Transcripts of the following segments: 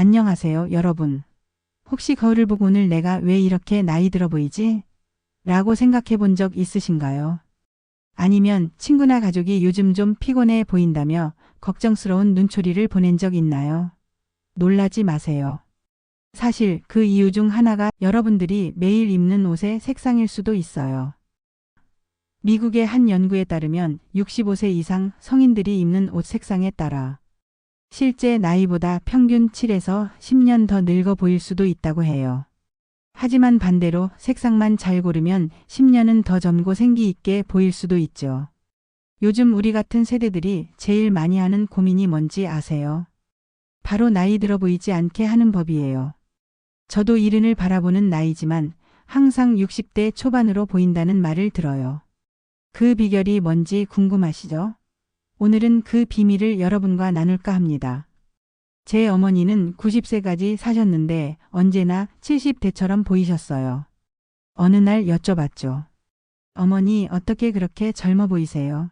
안녕하세요, 여러분. 혹시 거울을 보고 오늘 내가 왜 이렇게 나이 들어 보이지? 라고 생각해 본 적 있으신가요? 아니면 친구나 가족이 요즘 좀 피곤해 보인다며 걱정스러운 눈초리를 보낸 적 있나요? 놀라지 마세요. 사실 그 이유 중 하나가 여러분들이 매일 입는 옷의 색상일 수도 있어요. 미국의 한 연구에 따르면 65세 이상 성인들이 입는 옷 색상에 따라 실제 나이보다 평균 7에서 10년 더 늙어 보일 수도 있다고 해요. 하지만 반대로 색상만 잘 고르면 10년은 더 젊고 생기 있게 보일 수도 있죠. 요즘 우리 같은 세대들이 제일 많이 하는 고민이 뭔지 아세요? 바로 나이 들어 보이지 않게 하는 법이에요. 저도 이른을 바라보는 나이지만 항상 60대 초반으로 보인다는 말을 들어요. 그 비결이 뭔지 궁금하시죠? 오늘은 그 비밀을 여러분과 나눌까 합니다. 제 어머니는 90세까지 사셨는데 언제나 70대처럼 보이셨어요. 어느 날 여쭤봤죠. 어머니, 어떻게 그렇게 젊어 보이세요?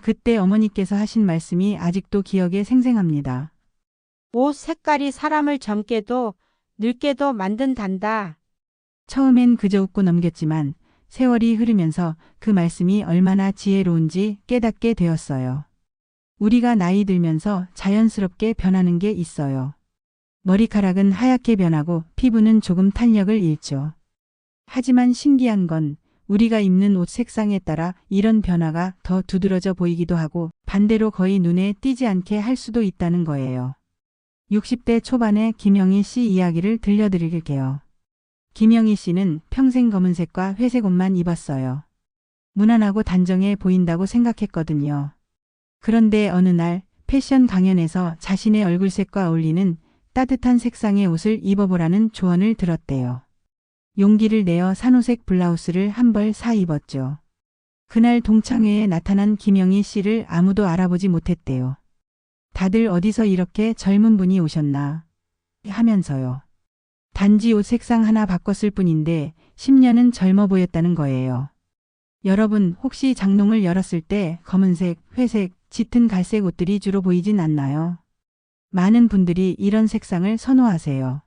그때 어머니께서 하신 말씀이 아직도 기억에 생생합니다. 옷 색깔이 사람을 젊게도 늙게도 만든단다. 처음엔 그저 웃고 넘겼지만 세월이 흐르면서 그 말씀이 얼마나 지혜로운지 깨닫게 되었어요. 우리가 나이 들면서 자연스럽게 변하는 게 있어요. 머리카락은 하얗게 변하고 피부는 조금 탄력을 잃죠. 하지만 신기한 건 우리가 입는 옷 색상에 따라 이런 변화가 더 두드러져 보이기도 하고 반대로 거의 눈에 띄지 않게 할 수도 있다는 거예요. 60대 초반의 김영희 씨 이야기를 들려드릴게요. 김영희 씨는 평생 검은색과 회색 옷만 입었어요. 무난하고 단정해 보인다고 생각했거든요. 그런데 어느 날 패션 강연에서 자신의 얼굴색과 어울리는 따뜻한 색상의 옷을 입어보라는 조언을 들었대요. 용기를 내어 산호색 블라우스를 한 벌 사 입었죠. 그날 동창회에 나타난 김영희 씨를 아무도 알아보지 못했대요. 다들 어디서 이렇게 젊은 분이 오셨나 하면서요. 단지 옷 색상 하나 바꿨을 뿐인데 10년은 젊어 보였다는 거예요. 여러분, 혹시 장롱을 열었을 때 검은색, 회색, 짙은 갈색 옷들이 주로 보이진 않나요? 많은 분들이 이런 색상을 선호하세요.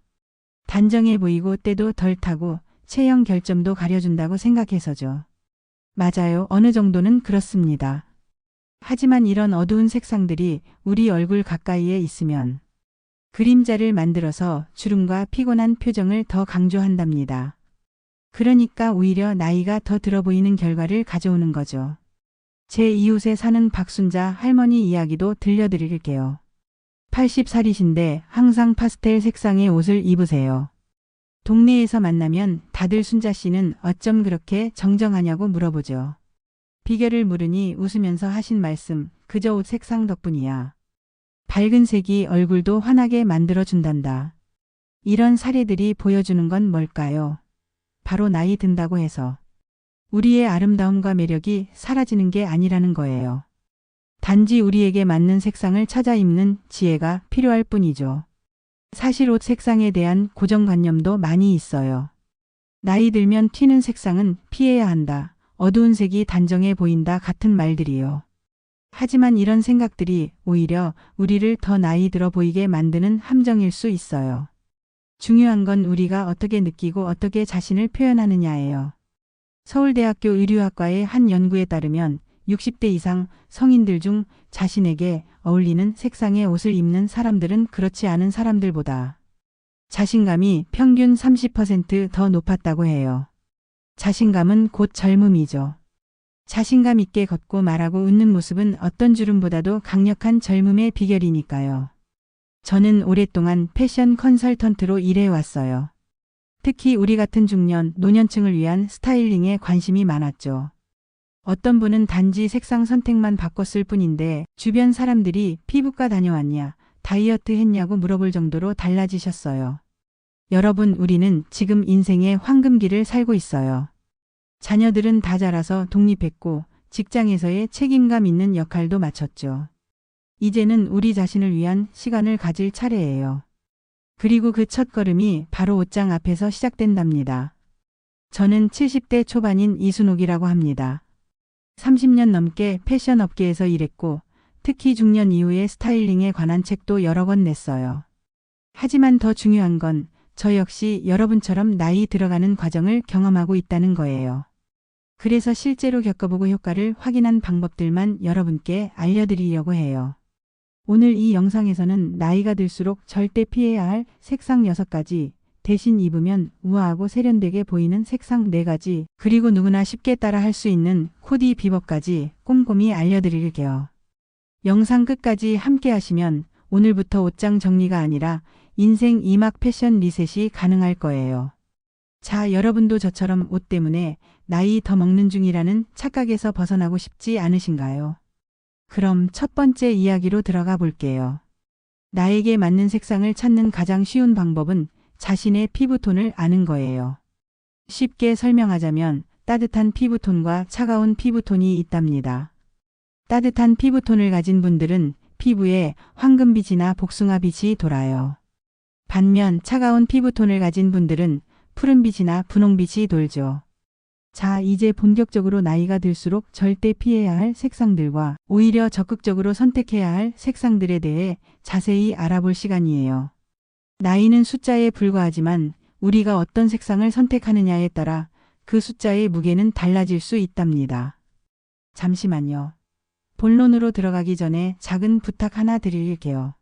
단정해 보이고 때도 덜 타고 체형 결점도 가려준다고 생각해서죠. 맞아요. 어느 정도는 그렇습니다. 하지만 이런 어두운 색상들이 우리 얼굴 가까이에 있으면 그림자를 만들어서 주름과 피곤한 표정을 더 강조한답니다. 그러니까 오히려 나이가 더 들어 보이는 결과를 가져오는 거죠. 제 이웃에 사는 박순자 할머니 이야기도 들려드릴게요. 80살이신데 항상 파스텔 색상의 옷을 입으세요. 동네에서 만나면 다들 순자 씨는 어쩜 그렇게 정정하냐고 물어보죠. 비결을 물으니 웃으면서 하신 말씀, 그저 옷 색상 덕분이야. 밝은 색이 얼굴도 환하게 만들어준단다. 이런 사례들이 보여주는 건 뭘까요? 바로 나이 든다고 해서 우리의 아름다움과 매력이 사라지는 게 아니라는 거예요. 단지 우리에게 맞는 색상을 찾아 입는 지혜가 필요할 뿐이죠. 사실 옷 색상에 대한 고정관념도 많이 있어요. 나이 들면 튀는 색상은 피해야 한다. 어두운 색이 단정해 보인다 같은 말들이요. 하지만 이런 생각들이 오히려 우리를 더 나이 들어 보이게 만드는 함정일 수 있어요. 중요한 건 우리가 어떻게 느끼고 어떻게 자신을 표현하느냐예요. 서울대학교 의류학과의 한 연구에 따르면 60대 이상 성인들 중 자신에게 어울리는 색상의 옷을 입는 사람들은 그렇지 않은 사람들보다 자신감이 평균 30% 더 높았다고 해요. 자신감은 곧 젊음이죠. 자신감 있게 걷고 말하고 웃는 모습은 어떤 주름보다도 강력한 젊음의 비결이니까요. 저는 오랫동안 패션 컨설턴트로 일해왔어요. 특히 우리 같은 중년, 노년층을 위한 스타일링에 관심이 많았죠. 어떤 분은 단지 색상 선택만 바꿨을 뿐인데 주변 사람들이 피부과 다녀왔냐, 다이어트 했냐고 물어볼 정도로 달라지셨어요. 여러분, 우리는 지금 인생의 황금기를 살고 있어요. 자녀들은 다 자라서 독립했고 직장에서의 책임감 있는 역할도 마쳤죠. 이제는 우리 자신을 위한 시간을 가질 차례예요. 그리고 그 첫걸음이 바로 옷장 앞에서 시작된답니다. 저는 70대 초반인 이순옥이라고 합니다. 30년 넘게 패션 업계에서 일했고 특히 중년 이후의 스타일링에 관한 책도 여러 권 냈어요. 하지만 더 중요한 건 저 역시 여러분처럼 나이 들어가는 과정을 경험하고 있다는 거예요. 그래서 실제로 겪어보고 효과를 확인한 방법들만 여러분께 알려드리려고 해요. 오늘 이 영상에서는 나이가 들수록 절대 피해야 할 색상 6가지, 대신 입으면 우아하고 세련되게 보이는 색상 4가지, 그리고 누구나 쉽게 따라 할 수 있는 코디 비법까지 꼼꼼히 알려드릴게요. 영상 끝까지 함께 하시면 오늘부터 옷장 정리가 아니라 인생 2막 패션 리셋이 가능할 거예요. 자, 여러분도 저처럼 옷 때문에 나이 더 먹는 중이라는 착각에서 벗어나고 싶지 않으신가요? 그럼 첫 번째 이야기로 들어가 볼게요. 나에게 맞는 색상을 찾는 가장 쉬운 방법은 자신의 피부톤을 아는 거예요. 쉽게 설명하자면 따뜻한 피부톤과 차가운 피부톤이 있답니다. 따뜻한 피부톤을 가진 분들은 피부에 황금빛이나 복숭아빛이 돌아요. 반면 차가운 피부톤을 가진 분들은 푸른빛이나 분홍빛이 돌죠. 자, 이제 본격적으로 나이가 들수록 절대 피해야 할 색상들과 오히려 적극적으로 선택해야 할 색상들에 대해 자세히 알아볼 시간이에요. 나이는 숫자에 불과하지만 우리가 어떤 색상을 선택하느냐에 따라 그 숫자의 무게는 달라질 수 있답니다. 잠시만요. 본론으로 들어가기 전에 작은 부탁 하나 드릴게요.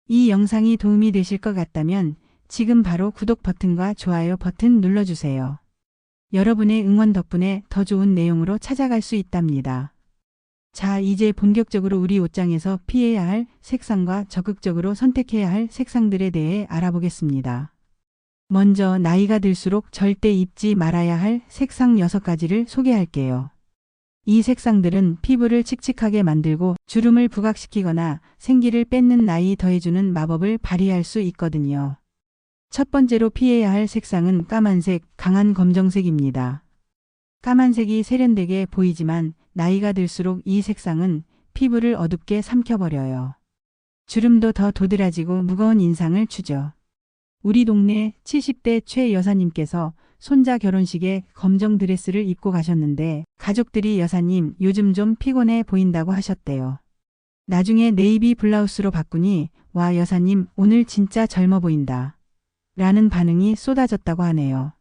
이 영상이 도움이 되실 것 같다면 지금 바로 구독 버튼과 좋아요 버튼 눌러주세요. 여러분의 응원 덕분에 더 좋은 내용으로 찾아갈 수 있답니다. 자, 이제 본격적으로 우리 옷장에서 피해야 할 색상과 적극적으로 선택해야 할 색상들에 대해 알아보겠습니다. 먼저 나이가 들수록 절대 입지 말아야 할 색상 6가지를 소개할게요. 이 색상들은 피부를 칙칙하게 만들고 주름을 부각시키거나 생기를 뺏는 나이 더해주는 마법을 발휘할 수 있거든요. 첫 번째로 피해야 할 색상은 까만색, 강한 검정색입니다. 까만색이 세련되게 보이지만 나이가 들수록 이 색상은 피부를 어둡게 삼켜버려요. 주름도 더 도드라지고 무거운 인상을 주죠. 우리 동네 70대 최 여사님께서 손자 결혼식에 검정 드레스를 입고 가셨는데 가족들이 여사님 요즘 좀 피곤해 보인다고 하셨대요. 나중에 네이비 블라우스로 바꾸니 와 여사님 오늘 진짜 젊어 보인다. 라는 반응이 쏟아졌다고 하네요.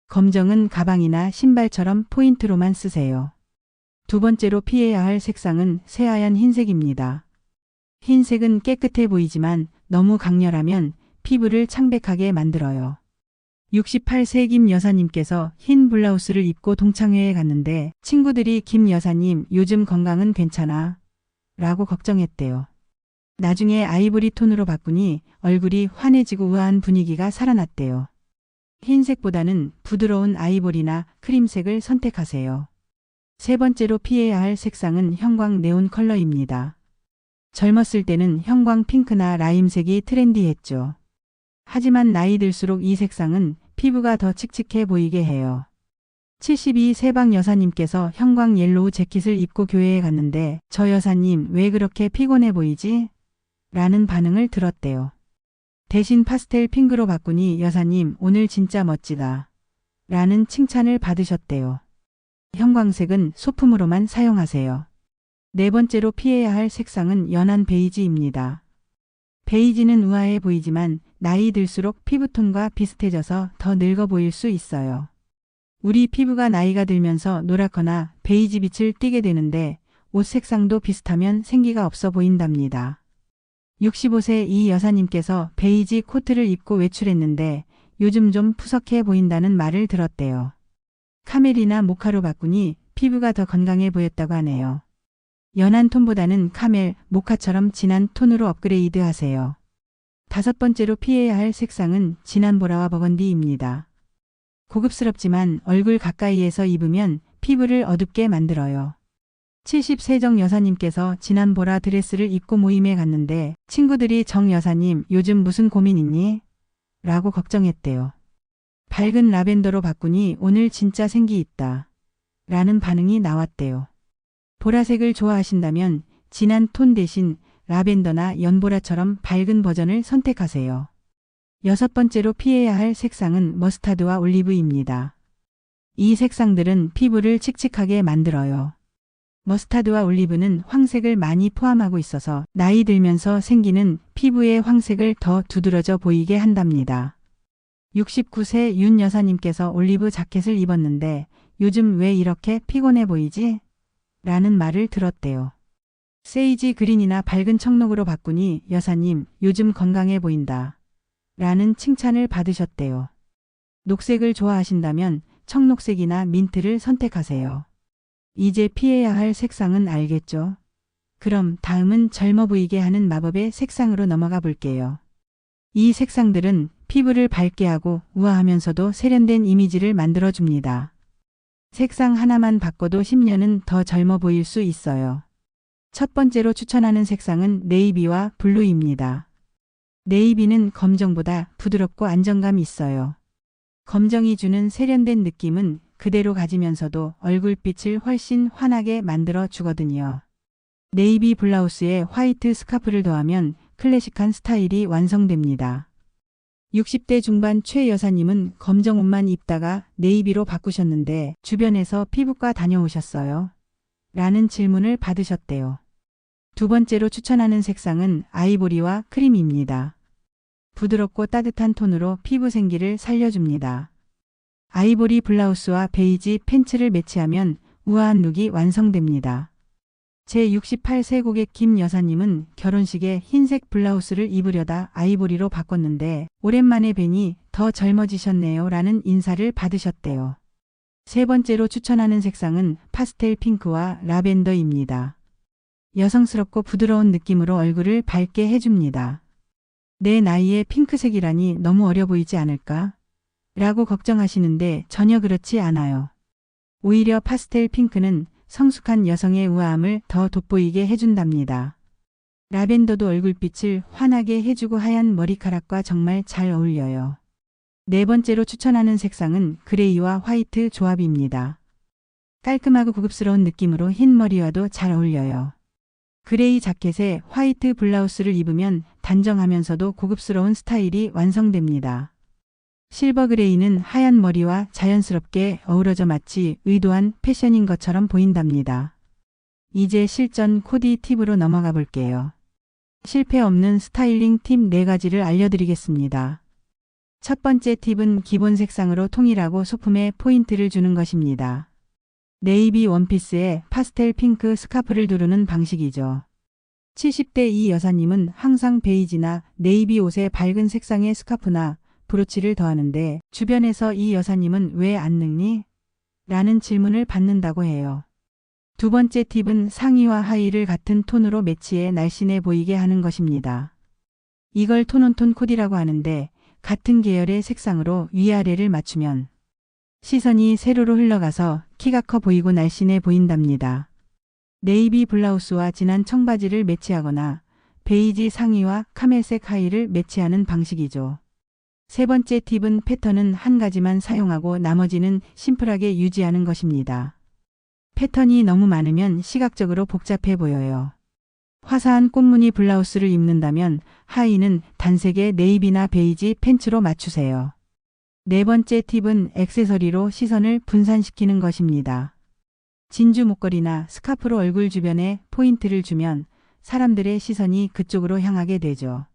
검정은 가방이나 신발처럼 포인트로만 쓰세요. 두 번째로 피해야 할 색상은 새하얀 흰색입니다. 흰색은 깨끗해 보이지만 너무 강렬하면 피부를 창백하게 만들어요. 68세 김 여사님께서 흰 블라우스를 입고 동창회에 갔는데 친구들이 김 여사님 요즘 건강은 괜찮아? 라고 걱정했대요. 나중에 아이보리 톤으로 바꾸니 얼굴이 환해지고 우아한 분위기가 살아났대요. 흰색보다는 부드러운 아이보리나 크림색을 선택하세요. 세 번째로 피해야 할 색상은 형광 네온 컬러입니다. 젊었을 때는 형광 핑크나 라임색이 트렌디했죠. 하지만 나이 들수록 이 색상은 피부가 더 칙칙해 보이게 해요. 72세 박 여사님께서 형광 옐로우 재킷을 입고 교회에 갔는데 저 여사님 왜 그렇게 피곤해 보이지? 라는 반응을 들었대요. 대신 파스텔 핑크로 바꾸니 여사님 오늘 진짜 멋지다. 라는 칭찬을 받으셨대요. 형광색은 소품으로만 사용하세요. 네 번째로 피해야 할 색상은 연한 베이지입니다. 베이지는 우아해 보이지만 나이 들수록 피부톤과 비슷해져서 더 늙어 보일 수 있어요. 우리 피부가 나이가 들면서 노랗거나 베이지 빛을 띠게 되는데 옷 색상도 비슷하면 생기가 없어 보인답니다. 65세 이 여사님께서 베이지 코트를 입고 외출했는데 요즘 좀 푸석해 보인다는 말을 들었대요. 카멜이나 모카로 바꾸니 피부가 더 건강해 보였다고 하네요. 연한 톤보다는 카멜, 모카처럼 진한 톤으로 업그레이드 하세요. 다섯 번째로 피해야 할 색상은 진한 보라와 버건디입니다. 고급스럽지만 얼굴 가까이에서 입으면 피부를 어둡게 만들어요. 70세 정 여사님께서 진한 보라 드레스를 입고 모임에 갔는데 친구들이 정 여사님 요즘 무슨 고민 있니? 라고 걱정했대요. 밝은 라벤더로 바꾸니 오늘 진짜 생기 있다. 라는 반응이 나왔대요. 보라색을 좋아하신다면 진한 톤 대신 라벤더나 연보라처럼 밝은 버전을 선택하세요. 여섯 번째로 피해야 할 색상은 머스타드와 올리브입니다. 이 색상들은 피부를 칙칙하게 만들어요. 머스타드와 올리브는 황색을 많이 포함하고 있어서 나이 들면서 생기는 피부의 황색을 더 두드러져 보이게 한답니다. 69세 윤 여사님께서 올리브 자켓을 입었는데 요즘 왜 이렇게 피곤해 보이지? 라는 말을 들었대요. 세이지 그린이나 밝은 청록으로 바꾸니 여사님 요즘 건강해 보인다. 라는 칭찬을 받으셨대요. 녹색을 좋아하신다면 청록색이나 민트를 선택하세요. 이제 피해야 할 색상은 알겠죠? 그럼 다음은 젊어 보이게 하는 마법의 색상으로 넘어가 볼게요. 이 색상들은 피부를 밝게 하고 우아하면서도 세련된 이미지를 만들어줍니다. 색상 하나만 바꿔도 10년은 더 젊어 보일 수 있어요. 첫 번째로 추천하는 색상은 네이비와 블루입니다. 네이비는 검정보다 부드럽고 안정감이 있어요. 검정이 주는 세련된 느낌은 그대로 가지면서도 얼굴빛을 훨씬 환하게 만들어 주거든요. 네이비 블라우스에 화이트 스카프를 더하면 클래식한 스타일이 완성됩니다. 60대 중반 최 여사님은 검정 옷만 입다가 네이비로 바꾸셨는데 주변에서 피부과 다녀오셨어요? 라는 질문을 받으셨대요. 두 번째로 추천하는 색상은 아이보리와 크림입니다. 부드럽고 따뜻한 톤으로 피부 생기를 살려줍니다. 아이보리 블라우스와 베이지 팬츠를 매치하면 우아한 룩이 완성됩니다. 제68세 고객 김 여사님은 결혼식에 흰색 블라우스를 입으려다 아이보리로 바꿨는데 오랜만에 뵈니 더 젊어지셨네요 라는 인사를 받으셨대요. 세 번째로 추천하는 색상은 파스텔 핑크와 라벤더입니다. 여성스럽고 부드러운 느낌으로 얼굴을 밝게 해줍니다. 내 나이에 핑크색이라니 너무 어려 보이지 않을까? 라고 걱정하시는데 전혀 그렇지 않아요. 오히려 파스텔 핑크는 성숙한 여성의 우아함을 더 돋보이게 해준답니다. 라벤더도 얼굴빛을 환하게 해주고 하얀 머리카락과 정말 잘 어울려요. 네 번째로 추천하는 색상은 그레이와 화이트 조합입니다. 깔끔하고 고급스러운 느낌으로 흰 머리와도 잘 어울려요. 그레이 자켓에 화이트 블라우스를 입으면 단정하면서도 고급스러운 스타일이 완성됩니다. 실버 그레이는 하얀 머리와 자연스럽게 어우러져 마치 의도한 패션인 것처럼 보인답니다. 이제 실전 코디 팁으로 넘어가 볼게요. 실패 없는 스타일링 팁 4가지를 알려드리겠습니다. 첫 번째 팁은 기본 색상으로 통일하고 소품에 포인트를 주는 것입니다. 네이비 원피스에 파스텔 핑크 스카프를 두르는 방식이죠. 70대 이 여사님은 항상 베이지나 네이비 옷에 밝은 색상의 스카프나 브로치를 더하는데 주변에서 이 여사님은 왜 안 늙니? 라는 질문을 받는다고 해요. 두 번째 팁은 상의와 하의를 같은 톤으로 매치해 날씬해 보이게 하는 것입니다. 이걸 톤온톤 코디라고 하는데 같은 계열의 색상으로 위아래를 맞추면 시선이 세로로 흘러가서 키가 커 보이고 날씬해 보인답니다. 네이비 블라우스와 진한 청바지를 매치하거나 베이지 상의와 카멜색 하의를 매치하는 방식이죠. 세 번째 팁은 패턴은 한 가지만 사용하고 나머지는 심플하게 유지하는 것입니다. 패턴이 너무 많으면 시각적으로 복잡해 보여요. 화사한 꽃무늬 블라우스를 입는다면 하의는 단색의 네이비나 베이지 팬츠로 맞추세요. 네 번째 팁은 액세서리로 시선을 분산시키는 것입니다. 진주 목걸이나 스카프로 얼굴 주변에 포인트를 주면 사람들의 시선이 그쪽으로 향하게 되죠.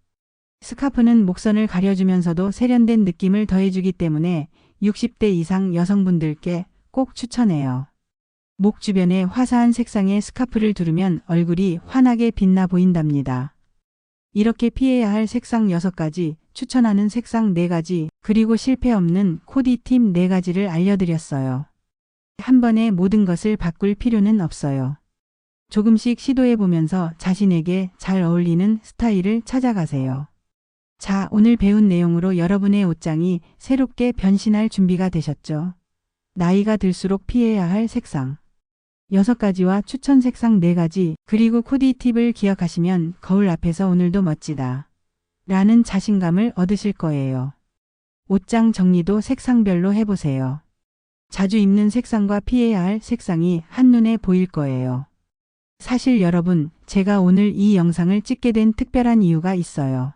스카프는 목선을 가려주면서도 세련된 느낌을 더해주기 때문에 60대 이상 여성분들께 꼭 추천해요. 목 주변에 화사한 색상의 스카프를 두르면 얼굴이 환하게 빛나 보인답니다. 이렇게 피해야 할 색상 6가지, 추천하는 색상 4가지, 그리고 실패 없는 코디 팁 4가지를 알려드렸어요. 한 번에 모든 것을 바꿀 필요는 없어요. 조금씩 시도해 보면서 자신에게 잘 어울리는 스타일을 찾아가세요. 자, 오늘 배운 내용으로 여러분의 옷장이 새롭게 변신할 준비가 되셨죠? 나이가 들수록 피해야 할 색상 6가지와 추천 색상 4가지, 그리고 코디 팁을 기억하시면 거울 앞에서 오늘도 멋지다 라는 자신감을 얻으실 거예요. 옷장 정리도 색상별로 해보세요. 자주 입는 색상과 피해야 할 색상이 한눈에 보일 거예요. 사실 여러분, 제가 오늘 이 영상을 찍게 된 특별한 이유가 있어요.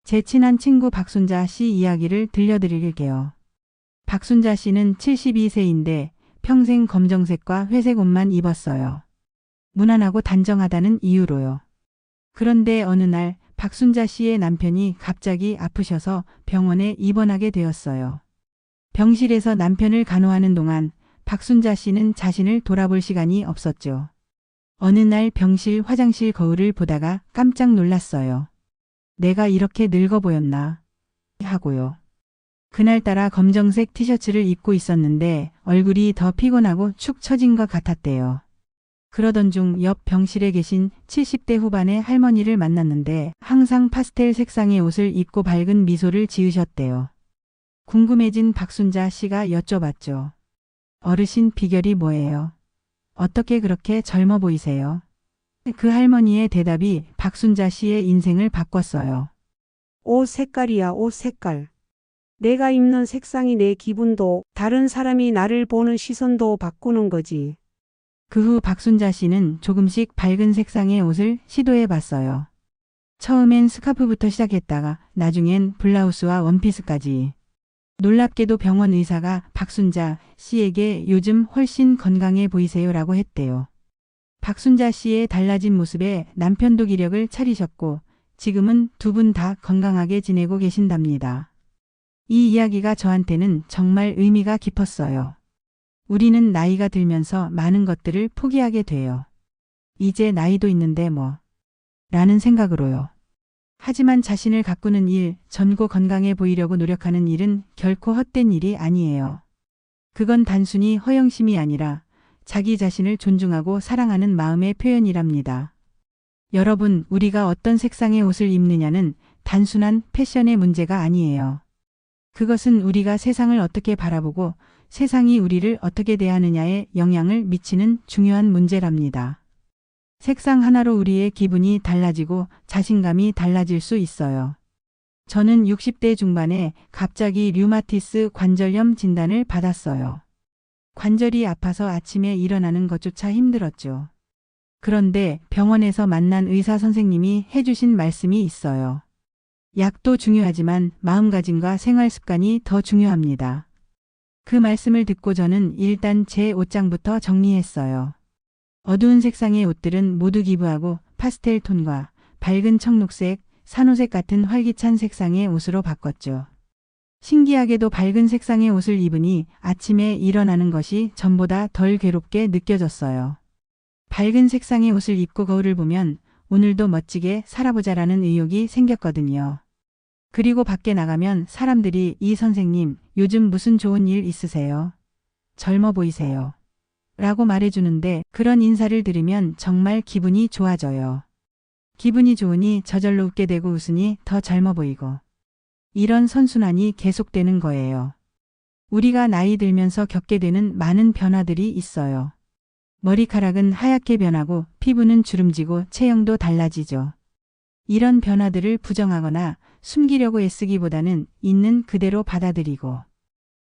제 친한 친구 박순자 씨 이야기를 들려드릴게요. 박순자 씨는 72세인데 평생 검정색과 회색 옷만 입었어요. 무난하고 단정하다는 이유로요. 그런데 어느 날 박순자 씨의 남편이 갑자기 아프셔서 병원에 입원하게 되었어요. 병실에서 남편을 간호하는 동안 박순자 씨는 자신을 돌아볼 시간이 없었죠. 어느 날 병실 화장실 거울을 보다가 깜짝 놀랐어요. 내가 이렇게 늙어 보였나 하고요. 그날따라 검정색 티셔츠를 입고 있었는데 얼굴이 더 피곤하고 축 처진 것 같았대요. 그러던 중 옆 병실에 계신 70대 후반의 할머니를 만났는데 항상 파스텔 색상의 옷을 입고 밝은 미소를 지으셨대요. 궁금해진 박순자 씨가 여쭤봤죠. 어르신 비결이 뭐예요? 어떻게 그렇게 젊어 보이세요? 그 할머니의 대답이 박순자 씨의 인생을 바꿨어요. 옷 색깔이야, 옷 색깔. 내가 입는 색상이 내 기분도, 다른 사람이 나를 보는 시선도 바꾸는 거지. 그 후 박순자 씨는 조금씩 밝은 색상의 옷을 시도해 봤어요. 처음엔 스카프부터 시작했다가 나중엔 블라우스와 원피스까지. 놀랍게도 병원 의사가 박순자 씨에게 요즘 훨씬 건강해 보이세요라고 했대요. 박순자 씨의 달라진 모습에 남편도 기력을 차리셨고 지금은 두 분 다 건강하게 지내고 계신답니다. 이 이야기가 저한테는 정말 의미가 깊었어요. 우리는 나이가 들면서 많은 것들을 포기하게 돼요. 이제 나이도 있는데 뭐 라는 생각으로요. 하지만 자신을 가꾸는 일, 젊고 건강해 보이려고 노력하는 일은 결코 헛된 일이 아니에요. 그건 단순히 허영심이 아니라 자기 자신을 존중하고 사랑하는 마음의 표현이랍니다. 여러분, 우리가 어떤 색상의 옷을 입느냐는 단순한 패션의 문제가 아니에요. 그것은 우리가 세상을 어떻게 바라보고 세상이 우리를 어떻게 대하느냐에 영향을 미치는 중요한 문제랍니다. 색상 하나로 우리의 기분이 달라지고 자신감이 달라질 수 있어요. 저는 60대 중반에 갑자기 류마티스 관절염 진단을 받았어요. 관절이 아파서 아침에 일어나는 것조차 힘들었죠. 그런데 병원에서 만난 의사 선생님이 해주신 말씀이 있어요. 약도 중요하지만 마음가짐과 생활 습관이 더 중요합니다. 그 말씀을 듣고 저는 일단 제 옷장부터 정리했어요. 어두운 색상의 옷들은 모두 기부하고 파스텔 톤과 밝은 청록색, 산호색 같은 활기찬 색상의 옷으로 바꿨죠. 신기하게도 밝은 색상의 옷을 입으니 아침에 일어나는 것이 전보다 덜 괴롭게 느껴졌어요. 밝은 색상의 옷을 입고 거울을 보면 오늘도 멋지게 살아보자라는 의욕이 생겼거든요. 그리고 밖에 나가면 사람들이 이 선생님, 요즘 무슨 좋은 일 있으세요? 젊어 보이세요. 라고 말해주는데 그런 인사를 들으면 정말 기분이 좋아져요. 기분이 좋으니 저절로 웃게 되고 웃으니 더 젊어 보이고. 이런 선순환이 계속되는 거예요. 우리가 나이 들면서 겪게 되는 많은 변화들이 있어요. 머리카락은 하얗게 변하고 피부는 주름지고 체형도 달라지죠. 이런 변화들을 부정하거나 숨기려고 애쓰기보다는 있는 그대로 받아들이고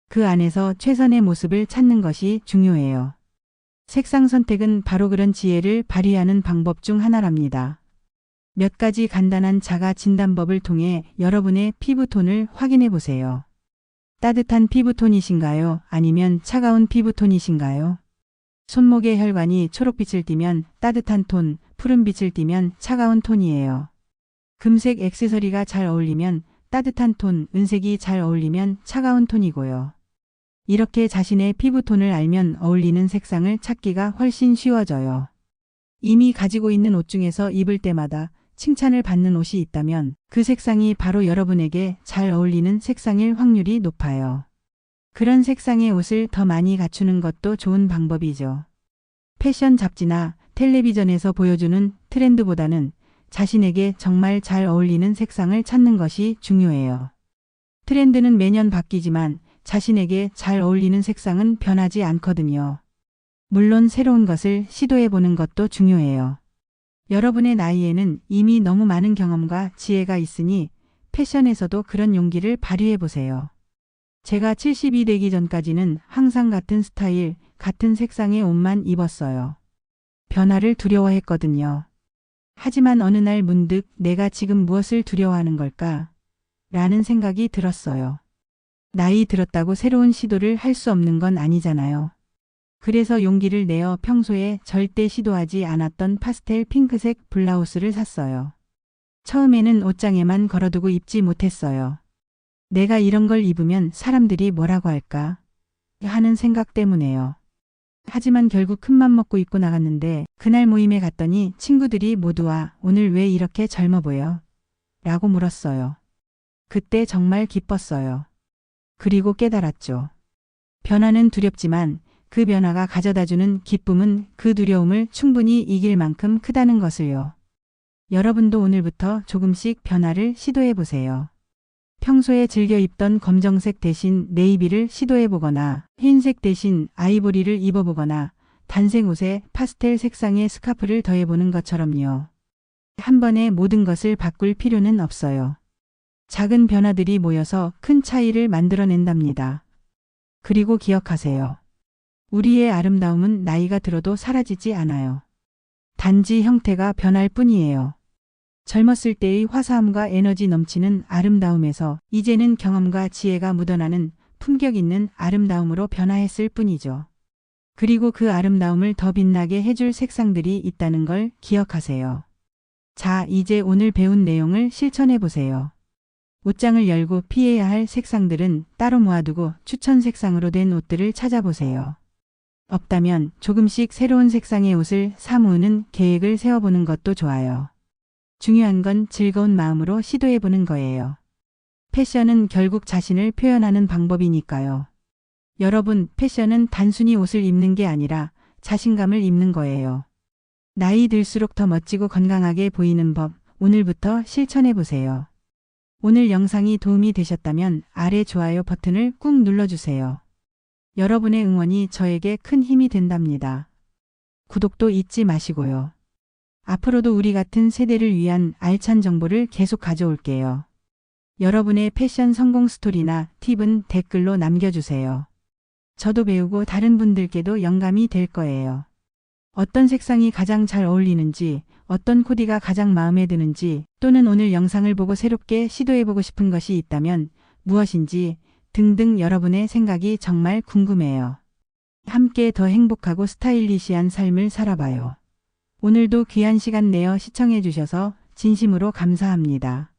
그 안에서 최선의 모습을 찾는 것이 중요해요. 색상 선택은 바로 그런 지혜를 발휘하는 방법 중 하나랍니다. 몇 가지 간단한 자가 진단법을 통해 여러분의 피부톤을 확인해 보세요. 따뜻한 피부톤이신가요? 아니면 차가운 피부톤이신가요? 손목의 혈관이 초록빛을 띠면 따뜻한 톤, 푸른빛을 띠면 차가운 톤이에요. 금색 액세서리가 잘 어울리면 따뜻한 톤, 은색이 잘 어울리면 차가운 톤이고요. 이렇게 자신의 피부톤을 알면 어울리는 색상을 찾기가 훨씬 쉬워져요. 이미 가지고 있는 옷 중에서 입을 때마다 칭찬을 받는 옷이 있다면 그 색상이 바로 여러분에게 잘 어울리는 색상일 확률이 높아요. 그런 색상의 옷을 더 많이 갖추는 것도 좋은 방법이죠. 패션 잡지나 텔레비전에서 보여주는 트렌드보다는 자신에게 정말 잘 어울리는 색상을 찾는 것이 중요해요. 트렌드는 매년 바뀌지만 자신에게 잘 어울리는 색상은 변하지 않거든요. 물론 새로운 것을 시도해 보는 것도 중요해요. 여러분의 나이에는 이미 너무 많은 경험과 지혜가 있으니 패션에서도 그런 용기를 발휘해 보세요. 제가 70이 되기 전까지는 항상 같은 스타일, 같은 색상의 옷만 입었어요. 변화를 두려워했거든요. 하지만 어느 날 문득 내가 지금 무엇을 두려워하는 걸까? 라는 생각이 들었어요. 나이 들었다고 새로운 시도를 할 수 없는 건 아니잖아요. 그래서 용기를 내어 평소에 절대 시도하지 않았던 파스텔 핑크색 블라우스를 샀어요. 처음에는 옷장에만 걸어두고 입지 못했어요. 내가 이런 걸 입으면 사람들이 뭐라고 할까 하는 생각 때문에요. 하지만 결국 큰맘 먹고 입고 나갔는데 그날 모임에 갔더니 친구들이 모두 와 오늘 왜 이렇게 젊어 보여? 라고 물었어요. 그때 정말 기뻤어요. 그리고 깨달았죠. 변화는 두렵지만 그 변화가 가져다주는 기쁨은 그 두려움을 충분히 이길 만큼 크다는 것을요. 여러분도 오늘부터 조금씩 변화를 시도해 보세요. 평소에 즐겨 입던 검정색 대신 네이비를 시도해 보거나 흰색 대신 아이보리를 입어보거나 단색 옷에 파스텔 색상의 스카프를 더해보는 것처럼요. 한 번에 모든 것을 바꿀 필요는 없어요. 작은 변화들이 모여서 큰 차이를 만들어낸답니다. 그리고 기억하세요. 우리의 아름다움은 나이가 들어도 사라지지 않아요. 단지 형태가 변할 뿐이에요. 젊었을 때의 화사함과 에너지 넘치는 아름다움에서 이제는 경험과 지혜가 묻어나는 품격 있는 아름다움으로 변화했을 뿐이죠. 그리고 그 아름다움을 더 빛나게 해줄 색상들이 있다는 걸 기억하세요. 자, 이제 오늘 배운 내용을 실천해 보세요. 옷장을 열고 피해야 할 색상들은 따로 모아두고 추천 색상으로 된 옷들을 찾아보세요. 없다면 조금씩 새로운 색상의 옷을 사 모으는 계획을 세워보는 것도 좋아요. 중요한 건 즐거운 마음으로 시도해보는 거예요. 패션은 결국 자신을 표현하는 방법이니까요. 여러분, 패션은 단순히 옷을 입는 게 아니라 자신감을 입는 거예요. 나이 들수록 더 멋지고 건강하게 보이는 법, 오늘부터 실천해보세요. 오늘 영상이 도움이 되셨다면 아래 좋아요 버튼을 꾹 눌러주세요. 여러분의 응원이 저에게 큰 힘이 된답니다. 구독도 잊지 마시고요. 앞으로도 우리 같은 세대를 위한 알찬 정보를 계속 가져올게요. 여러분의 패션 성공 스토리나 팁은 댓글로 남겨주세요. 저도 배우고 다른 분들께도 영감이 될 거예요. 어떤 색상이 가장 잘 어울리는지, 어떤 코디가 가장 마음에 드는지, 또는 오늘 영상을 보고 새롭게 시도해보고 싶은 것이 있다면 무엇인지 등등 여러분의 생각이 정말 궁금해요. 함께 더 행복하고 스타일리시한 삶을 살아봐요. 오늘도 귀한 시간 내어 시청해주셔서 진심으로 감사합니다.